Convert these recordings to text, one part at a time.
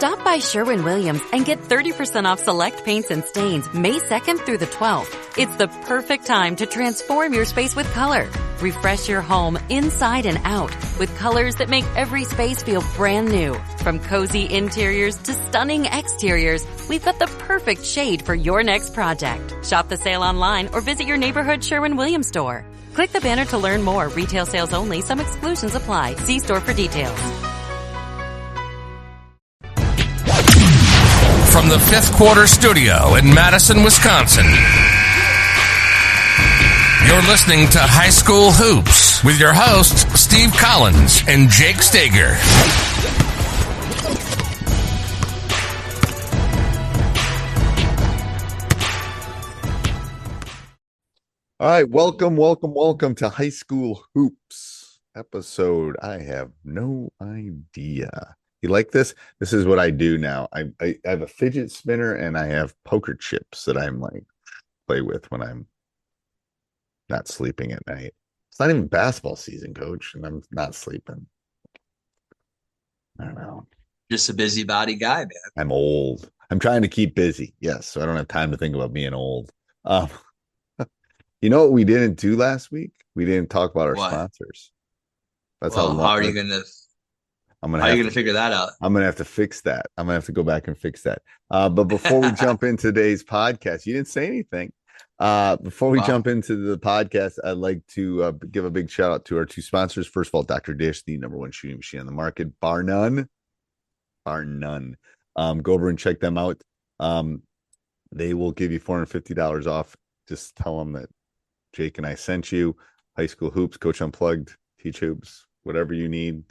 Stop by Sherwin-Williams and get 30% off select paints and stains May 2nd through the 12th. It's the perfect time to transform your space with color. Refresh your home inside and out with colors that make every space feel brand new. From cozy interiors to stunning exteriors, we've got the perfect shade for your next project. Shop the sale online or visit your neighborhood Sherwin-Williams store. Click the banner to learn more. Retail sales only. Some exclusions apply. See store for details. From the Fifth Quarter Studio in Madison, Wisconsin, you're listening to High School Hoops with your hosts, Steve Collins and Jake Stager. All right, welcome to High School Hoops episode. I have no idea. You like this? This is what I do now. I have a fidget spinner and I have poker chips that I'm like play with when I'm not sleeping at night. It's not even basketball season, Coach, and I'm not sleeping. I don't know. Just a busybody guy, man. I'm old. I'm trying to keep busy. Yes, so I don't have time to think about being old. You know what we didn't do last week? We didn't talk about our sponsors. That's how are you gonna figure that out? I'm gonna have to fix that. I'm gonna have to go back and fix that. But before we jump into today's podcast, you didn't say anything. Before we jump into the podcast, I'd like to give a big shout out to our two sponsors. First of all, Dr. Dish, the number one shooting machine on the market, bar none. Go over and check them out. They will give you $450 off. Just tell them that Jake and I sent you. High School Hoops, Coach Unplugged, Teach Hoops, whatever you need,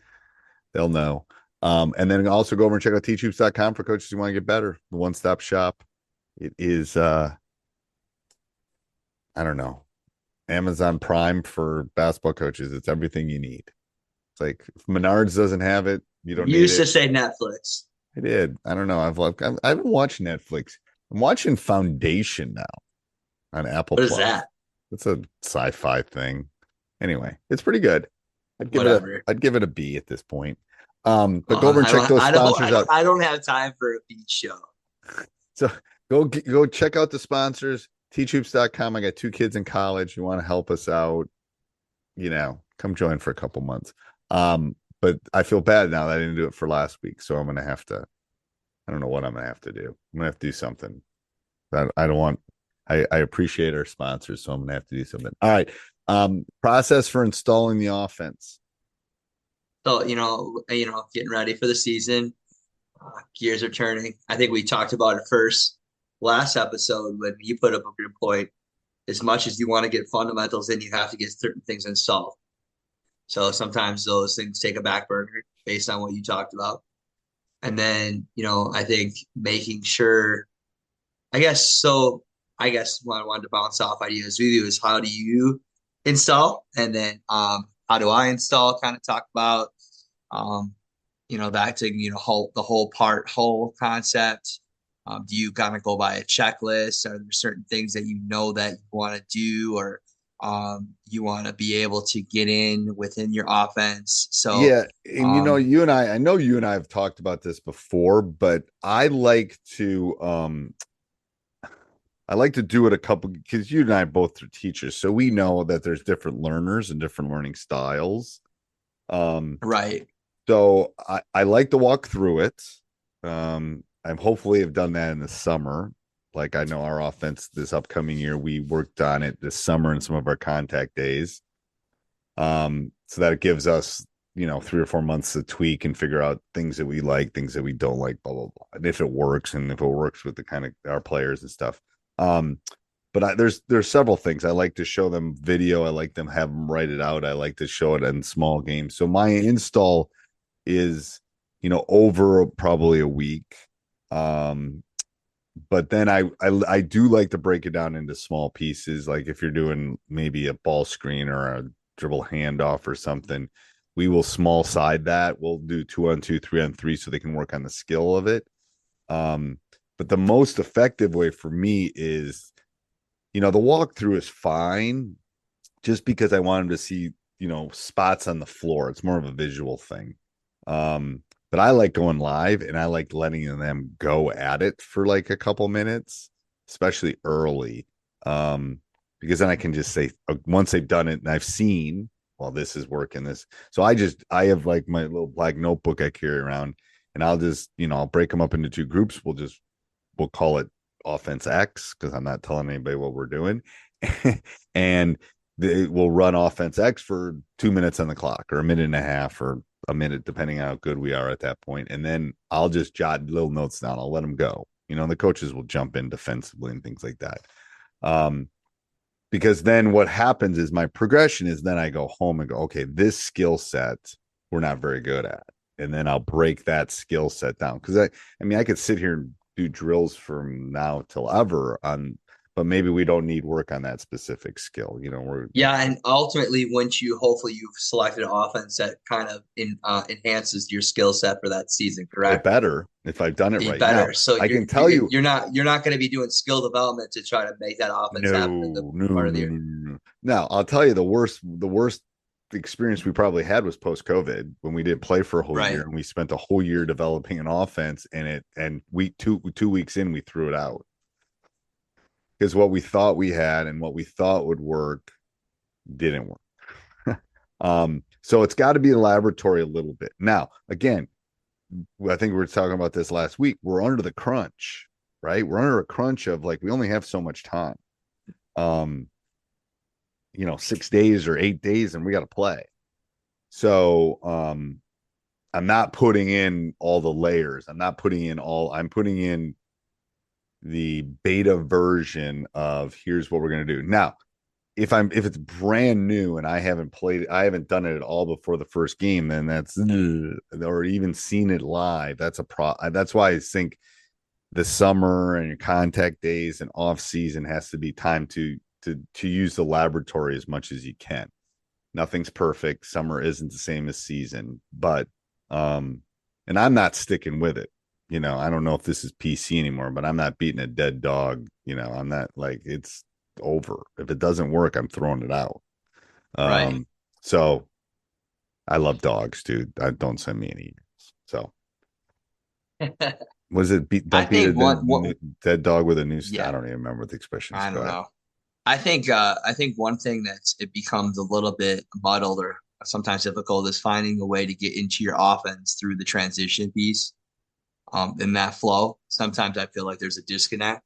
they'll know. And then also go over and check out teachhoops.com for coaches who want to get better. The one-stop shop. It is, I don't know, Amazon Prime for basketball coaches. It's everything you need. It's like if Menards doesn't have it, you don't need it. You used to say Netflix. I did. I don't know. I haven't watched Netflix. I'm watching Foundation now on Apple What Plus. is that? It's a sci-fi thing. Anyway, it's pretty good. I'd give it a B at this point. But go over and check those sponsors out. I don't have time for a beach show. So go check out the sponsors. Teachhoops.com. I got two kids in college. You want to help us out, come join for a couple months. But I feel bad now that I didn't do it for last week. So I'm going to have to, I don't know what I'm going to have to do. I'm going to have to do something that I don't want. I appreciate our sponsors, so I'm going to have to do something. All right. Process for installing the offense. So, getting ready for the season, gears are turning. I think we talked about it last episode when you put up a good point. As much as you want to get fundamentals in, you have to get certain things installed. So sometimes those things take a back burner based on what you talked about. And then, I think making sure, I guess what I wanted to bounce off ideas with you is how do you install? And then how do I install? Kind of talk about, back to, the whole concept. Do you kind of go by a checklist? Are there certain things that that you want to do or you want to be able to get within your offense? So yeah, and you and I know you and I have talked about this before, but I like to do it because you and I both are teachers, so we know that there's different learners and different learning styles. Right. So I like to walk through it. I'm hopefully have done that in the summer. Like I know our offense this upcoming year, we worked on it this summer in some of our contact days. So that it gives us, 3 or 4 months to tweak and figure out things that we like, things that we don't like, blah, blah, blah. And if it works with the kind of our players and stuff. But there's several things. I like to show them video. I like them have them write it out. I like to show it in small games. So my install is, over probably a week. But then I do like to break it down into small pieces. Like if you're doing maybe a ball screen or a dribble handoff or something, we will small side that. We'll do 2-on-2, 3-on-3 so they can work on the skill of it. But the most effective way for me is, the walkthrough is fine just because I want them to see, spots on the floor. It's more of a visual thing. but I like going live, and I like letting them go at it for like a couple minutes, especially early. Because then I can just say, once they've done it and I've seen, well, this is working, this. So I have like my little black notebook I carry around, and I'll just, I'll break them up into two groups. We'll call it offense X, because I'm not telling anybody what we're doing. And we'll run offense X for 2 minutes on the clock, or a minute and a half, or a minute, depending on how good we are at that point. And then I'll just jot little notes down. I'll let them go. The coaches will jump in defensively and things like that. Because then what happens is my progression is, then I go home and go, okay, this skill set we're not very good at. And then I'll break that skill set down. Because I could sit here and do drills from now till ever but maybe we don't need work on that specific skill. And ultimately, once hopefully you've selected an offense that kind of enhances your skill set for that season, correct? Better if I've done it right. Better. Now, so I can tell you're not going to be doing skill development to try to make that offense happen in the part of the year. No. Now, I'll tell you, the worst experience we probably had was post-COVID, when we didn't play for a whole year, and we spent a whole year developing an offense, and week 2 weeks in, we threw it out. Because what we thought we had and what we thought would work didn't work. So it's got to be a laboratory a little bit. Now, again, I think we were talking about this last week. We're under the crunch, right? We're under a crunch of, like, we only have so much time. 6 days or 8 days, and we got to play. So I'm not putting in all the layers. I'm putting in the beta version of, here's what we're going to do. Now, if it's brand new and I haven't done it at all before the first game, then that's, or even seen it live, that's that's why I think the summer and your contact days and off season has to be time to use the laboratory as much as you can. Nothing's perfect. Summer isn't the same as season, but and I'm not sticking with it. I don't know if this is PC anymore, but I'm not beating a dead dog. I'm not, like, it's over. If it doesn't work, I'm throwing it out. Right. So I love dogs, dude. Don't send me any emails. So was it don't beat a dead dog with a noose? Yeah. I don't even remember what the expression is. I don't know. I think one thing it becomes a little bit muddled or sometimes difficult is finding a way to get into your offense through the transition piece. In that flow, sometimes I feel like there's a disconnect.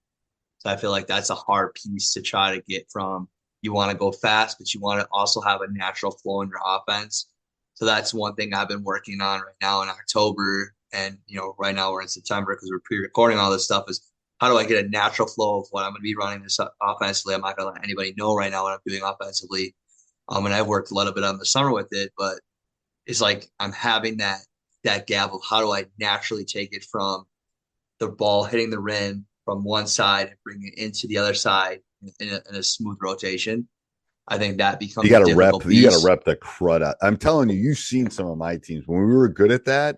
So I feel like that's a hard piece to try to get from. You want to go fast, but you want to also have a natural flow in your offense. So that's one thing I've been working on right now in October. And, right now we're in September because we're pre-recording all this stuff, is how do I get a natural flow of what I'm going to be running this offensively? I'm not going to let anybody know right now what I'm doing offensively. And I've worked a little bit on the summer with it, but it's like I'm having that gap of how do I naturally take it from the ball hitting the rim from one side and bring it into the other side in a smooth rotation. I think that becomes you got to rep the crud out. I'm telling you, you've seen some of my teams. When we were good at that,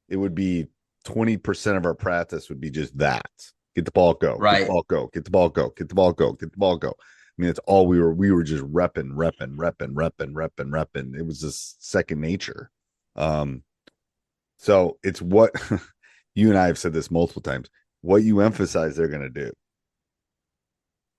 it would be 20% of our practice would be just that. Get the ball, go. Right. Get the ball, go. Get the ball, go. Get the ball, go. Get the ball, go. I mean, it's all we were just repping. It was just second nature. So it's what you and I have said this multiple times, what you emphasize they're going to do.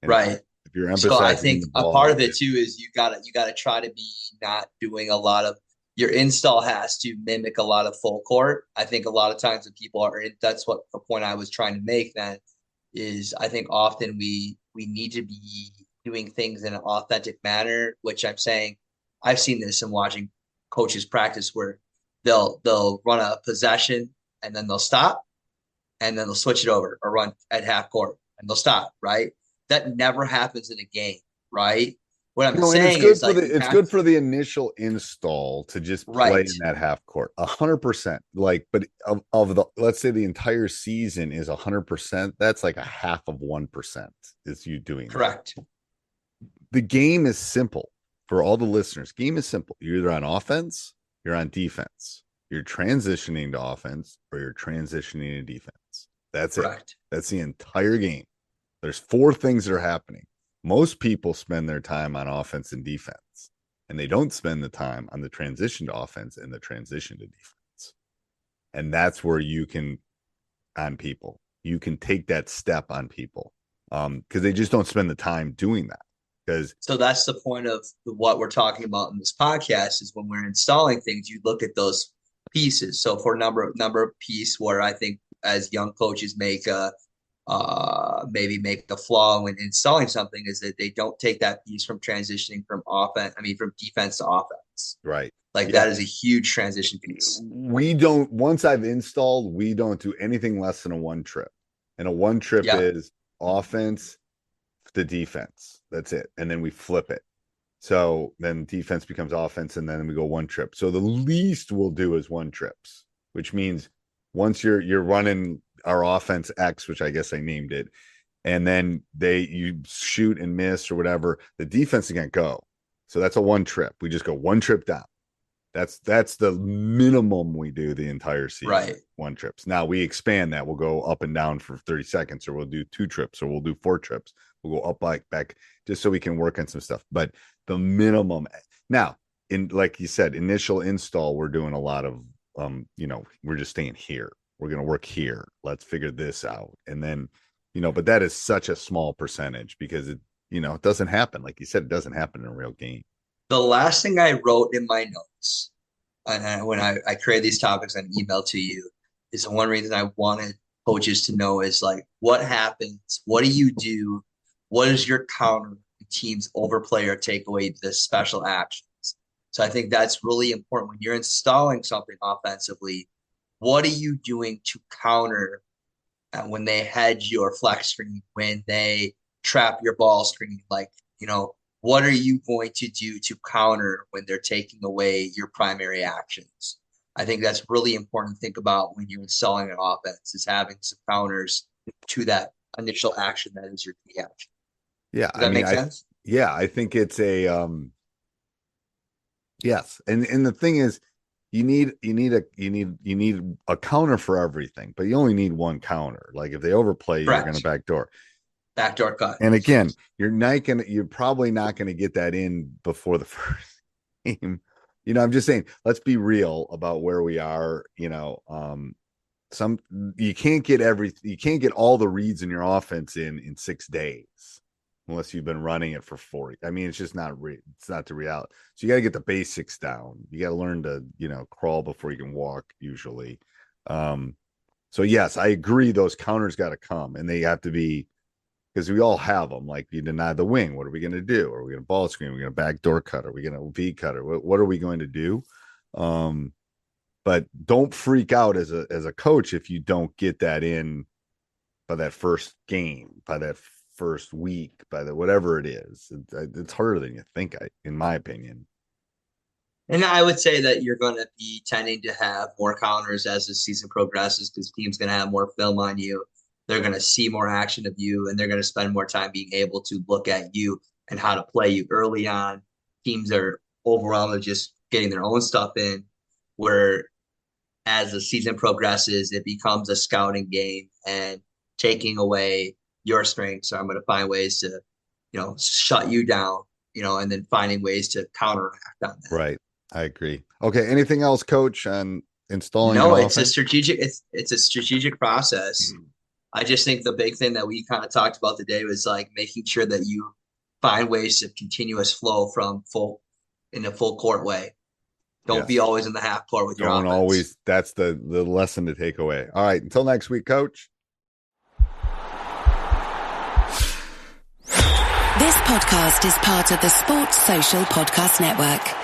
And right. If you're emphasizing, so I think a part of it too is you gotta try to be not doing a lot of, your install has to mimic a lot of full court. I think a lot of times when people are that's what the point I was trying to make then is, I think often we need to be doing things in an authentic manner, which I'm saying I've seen this in watching coaches practice where they'll run a possession and then they'll stop and then they'll switch it over or run at half court and they'll stop, right? That never happens in a game, right? What I'm saying is it's good for the initial install to just play in that half court 100%. Like, but of the, let's say the entire season is 100%. That's like a half of 1% is you doing correct. That. The game is simple for all the listeners. Game is simple. You're either on offense, you're on defense. You're transitioning to offense or you're transitioning to defense. That's correct. It. That's the entire game. There's 4 things that are happening. Most people spend their time on offense and defense, and they don't spend the time on the transition to offense and the transition to defense. And that's where you can take that step on people, because they just don't spend the time doing that. So that's the point of what we're talking about in this podcast, is when we're installing things, you look at those pieces. So for number of piece, where I think as young coaches make maybe make a flaw when installing something, is that they don't take that piece from transitioning from defense to offense. Right. Like that is a huge transition piece. Once I've installed, we don't do anything less than a one trip. And a one trip is offense to defense. That's it. And then we flip it. So then defense becomes offense, and then we go one trip. So the least we'll do is one trips, which means once you're running our offense X, which I guess I named it, and then you shoot and miss or whatever, the defense is going to go. So that's a one trip. We just go one trip down. That's the minimum we do the entire season. Right. One trips. Now we expand that. We'll go up and down for 30 seconds, or we'll do 2 trips, or we'll do 4 trips. We'll go up, back, just so we can work on some stuff. But the minimum now, in like you said, initial install, we're doing a lot of we're just staying here. We're going to work here. Let's figure this out. And then, but that is such a small percentage, because it doesn't happen. Like you said, it doesn't happen in a real game. The last thing I wrote in my notes, and when I created these topics and emailed to you, is the one reason I wanted coaches to know is like, what happens? What do you do? What is your counter when teams overplay or take away the special actions? So I think that's really important when you're installing something offensively. What are you doing to counter when they hedge your flex screen, when they trap your ball screen? Like, what are you going to do to counter when they're taking away your primary actions? I think that's really important to think about when you're installing an offense, is having some counters to that initial action that is your key action. Yeah. Does that make sense? I think it's a yes. And the thing is, you need a counter for everything, but you only need one counter. Like if they overplay, Correct. You're going to backdoor Cut. And again, you're probably not going to get that in before the first game. I'm just saying, let's be real about where we are. You can't get all the reads in your offense in 6 days unless you've been running it for 40. I mean, it's just not it's not the reality. So you got to get the basics down. You got to learn to, crawl before you can walk usually. So yes, I agree. Those counters got to come, and they have to be, because we all have them. Like, you deny the wing, what are we going to do? Are we going to ball screen? Are we going to backdoor cut? Are we going to V cut? Or what are we going to do? But don't freak out as a coach if you don't get that in by that first game, by that first week, by the whatever it is. It's harder than you think, in my opinion. And I would say that you're going to be tending to have more counters as the season progresses, because teams going to have more film on you. They're going to see more action of you, and they're going to spend more time being able to look at you and how to play you early on. Teams are overwhelmed with just getting their own stuff in, where as the season progresses, it becomes a scouting game and taking away your strengths. So I'm going to find ways to, shut you down, and then finding ways to counteract on that. Right. I agree. Okay. Anything else, Coach, on installing? No, it's a strategic process. Mm-hmm. I just think the big thing that we kind of talked about today was like making sure that you find ways to continuous flow in a full court way. Don't be always in the half court with your offense. Always. That's the lesson to take away. All right. Until next week, Coach. This podcast is part of the Sports Social Podcast Network.